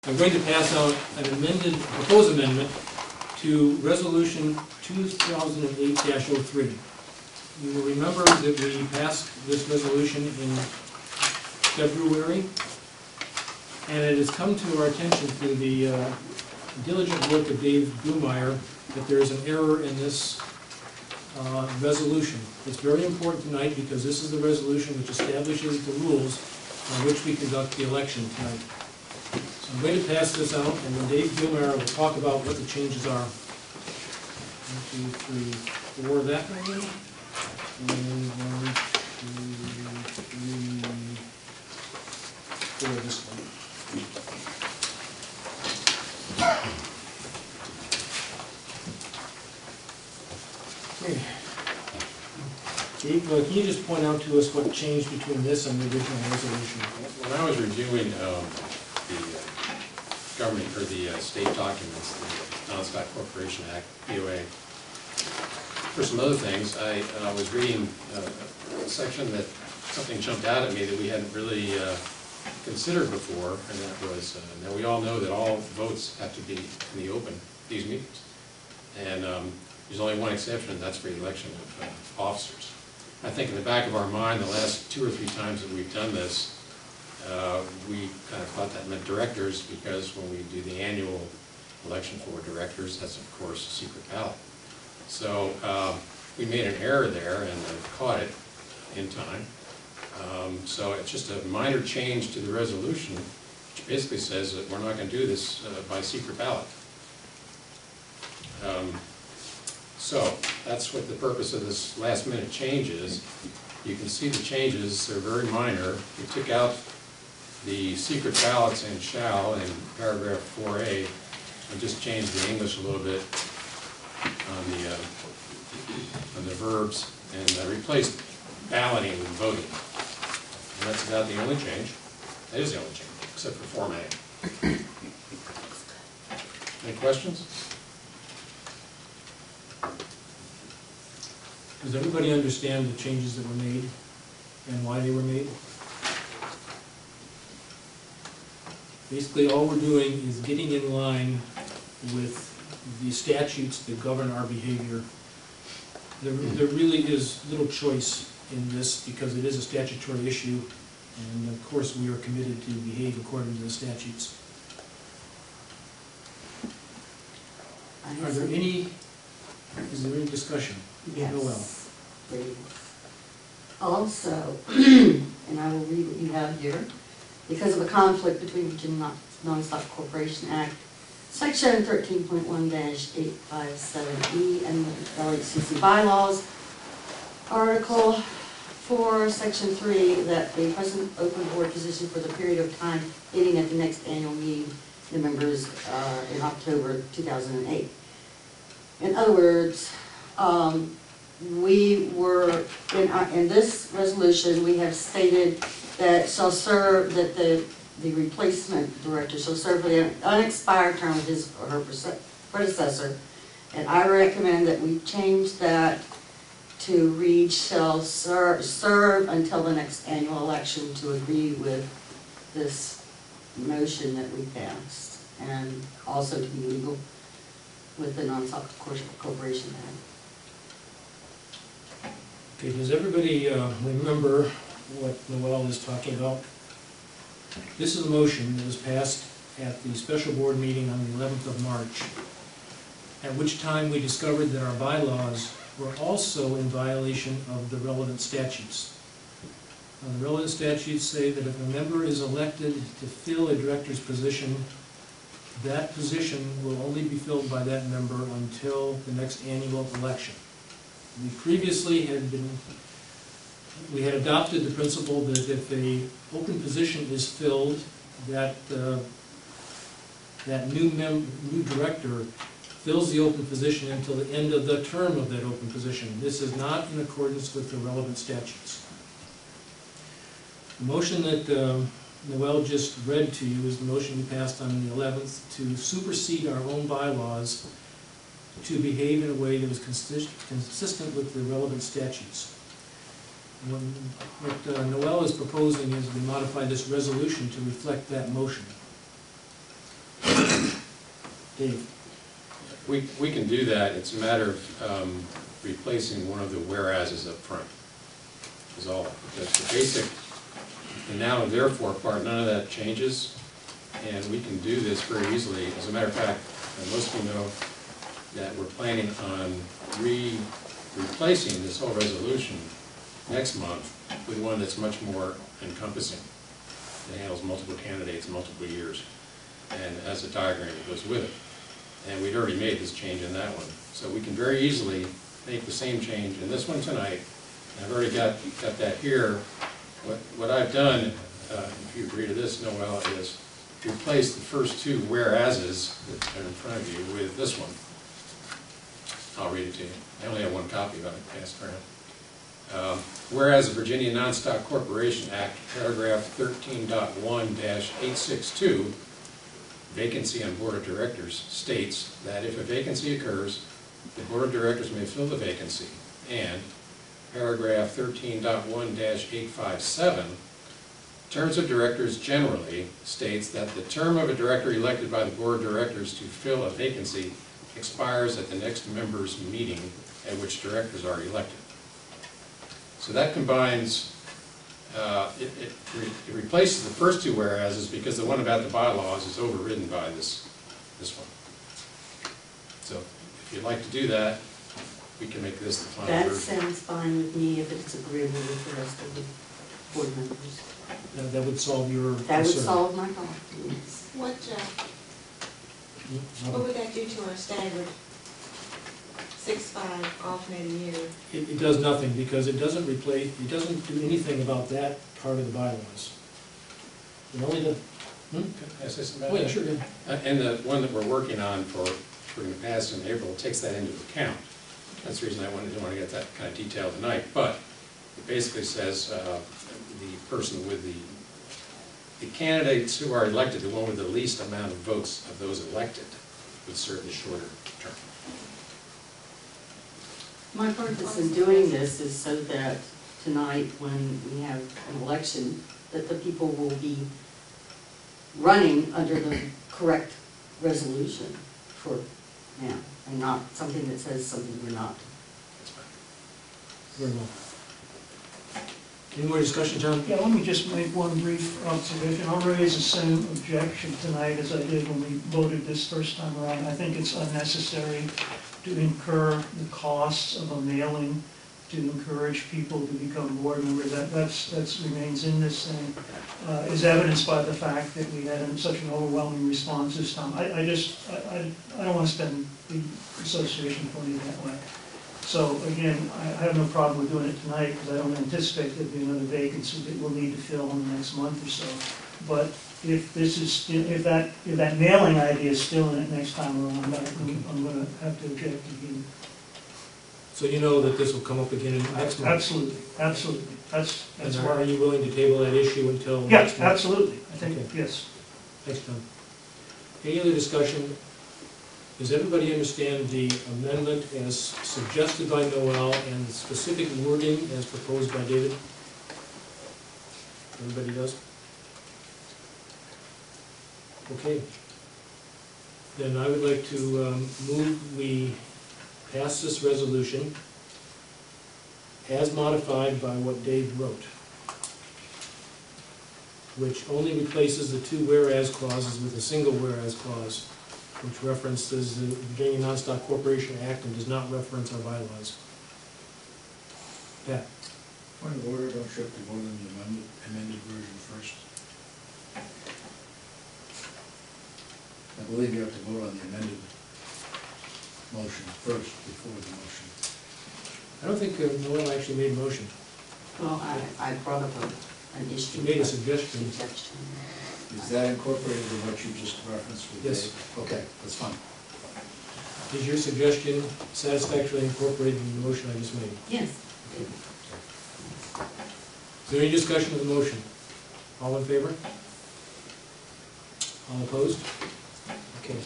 I'm going to pass out an proposed amendment to Resolution 2008-03. You will remember that we passed this resolution in February, and it has come to our attention through the diligent work of Dave Blumeyer that there is an error in this resolution. It's very important tonight because this is the resolution which establishes the rules on which we conduct the election tonight. So I'm going to pass this out, and then Dave Blumeyer will talk about what the changes are. 1, 2, 3, 4 that way. And 1, 2, 3, 4 this one. Okay. Dave, can you just point out to us what changed between this and the original resolution? When I was reviewing the government or the state documents, the Non-Stock Corporation Act, POA, for some other things, I was reading a section that something jumped out at me that we hadn't really considered before, and that was, now we all know that all votes have to be in the open, these meetings. And there's only one exception, and that's for the election of officers. I think in the back of our mind, the last 2 or 3 times that we've done this, we kind of thought that meant directors, because when we do the annual election for directors, that's of course a secret ballot. So we made an error there and caught it in time. So it's just a minor change to the resolution, which basically says that we're not going to do this by secret ballot. So that's what the purpose of this last minute change is. You can see the changes, they're very minor. We took out the secret ballots in shall in paragraph 4A and just changed the English a little bit on the verbs, and replaced balloting with voting. And that's about the only change. That is the only change, except for formatting. Any questions? Does everybody understand the changes that were made and why they were made? Basically, all we're doing is getting in line with the statutes that govern our behavior. There really is little choice in this because it is a statutory issue, and of course we are committed to behave according to the statutes. Is there any discussion? Yes. Noel. Please. Also, and I will read what you have here, because of a conflict between the Virginia Non-Stock Corporation Act, Section 13.1-857E and the LHCC bylaws, Article 4, Section 3, that the present open board position for the period of time ending at the next annual meeting of the members in October 2008. In other words, we were, in this resolution, we have stated that shall serve, that the replacement director shall serve for the unexpired term of his or her predecessor. And I recommend that we change that to read shall serve until the next annual election, to agree with this motion that we passed, and also to be legal with the Non-Stock Corporation Act. Okay, does everybody remember what Noel is talking about? This is a motion that was passed at the special board meeting on the 11th of March, at which time we discovered that our bylaws were also in violation of the relevant statutes. The relevant statutes say that if a member is elected to fill a director's position, that position will only be filled by that member until the next annual election. We previously had adopted the principle that if an open position is filled, that new director fills the open position until the end of the term of that open position. This is not in accordance with the relevant statutes. The motion that Noel just read to you is the motion we passed on the 11th to supersede our own bylaws to behave in a way that was consistent with the relevant statutes. What Noel is proposing is we modify this resolution to reflect that motion. Dave? We can do that. It's a matter of replacing one of the whereases up front, is all. That's the basic, the now and therefore part, none of that changes, and we can do this very easily. As a matter of fact, most of you know that we're planning on replacing this whole resolution next month with one that's much more encompassing. It handles multiple candidates, multiple years, and has a diagram that goes with it. And we'd already made this change in that one. So we can very easily make the same change in this one tonight. And I've already got that here. What I've done, if you agree to this, Noel, is replace the first two whereases that are in front of you with this one. I'll read it to you. I only have one copy of it passed around. Whereas the Virginia Non-Stock Corporation Act, paragraph 13.1-862, vacancy on Board of Directors, states that if a vacancy occurs, the Board of Directors may fill the vacancy. And paragraph 13.1-857, terms of directors generally states that the term of a director elected by the Board of Directors to fill a vacancy expires at the next members' meeting at which directors are elected. So that combines, it replaces the first two whereases because the one about the bylaws is overridden by this one. So if you'd like to do that, we can make this the final That version. sounds fine with me if it's agreeable with the rest of the board members. That would solve your concern. That would solve my problem, yes. What would that do to our staggered 6-5 alternating year? It does nothing, because it doesn't replace, it doesn't do anything about that part of the bylaws. It only does, Can I say something about oh yeah, that? sure, yeah. And the one that we're working on for we're going to pass in April takes that into account. That's the reason I didn't want to get that kind of detail tonight. But it basically says the person with the candidates who are elected, the one with the least amount of votes of those elected, would serve the shorter term. My purpose in doing this is so that tonight, when we have an election, that the people will be running under the correct resolution for now, and not something that says something we're not. That's fine. Very well. Any more discussion, John? Yeah, let me just make one brief observation. I'll raise the same objection tonight as I did when we voted this first time around. I think it's unnecessary to incur the costs of a mailing to encourage people to become board members. That remains in this thing, is evidenced by the fact that we had such an overwhelming response this time. I don't want to spend the association money that way. So again, I have no problem with doing it tonight because I don't anticipate there'll be another vacancy that we'll need to fill in the next month or so. But if this is, if that mailing idea is still in it next time around, I'm going to have to object again. So you know that this will come up again in next month? Absolutely, absolutely. That's And why. are you willing to table that issue until Yeah, next month? absolutely. I think, Okay. yes. Thanks, John. Any other discussion? Does everybody understand the amendment as suggested by Noel and the specific wording as proposed by David? Everybody does? Okay. Then I would like to move we pass this resolution as modified by what Dave wrote, which only replaces the two whereas clauses with a single whereas clause, which references the Virginia Non-Stock Corporation Act and does not reference our bylaws. Pat? Point of order, don't you have to vote on the amended version first? I believe you have to vote on the amended motion first before the motion. I don't think Noel actually made a motion. Well, I brought up an issue. She made a suggestion. Is that incorporated in what you just referenced with Yes. Dave? Okay, that's fine. Is your suggestion satisfactorily incorporated in the motion I just made? Yes. Is there any discussion of the motion? All in favor? All opposed? Okay.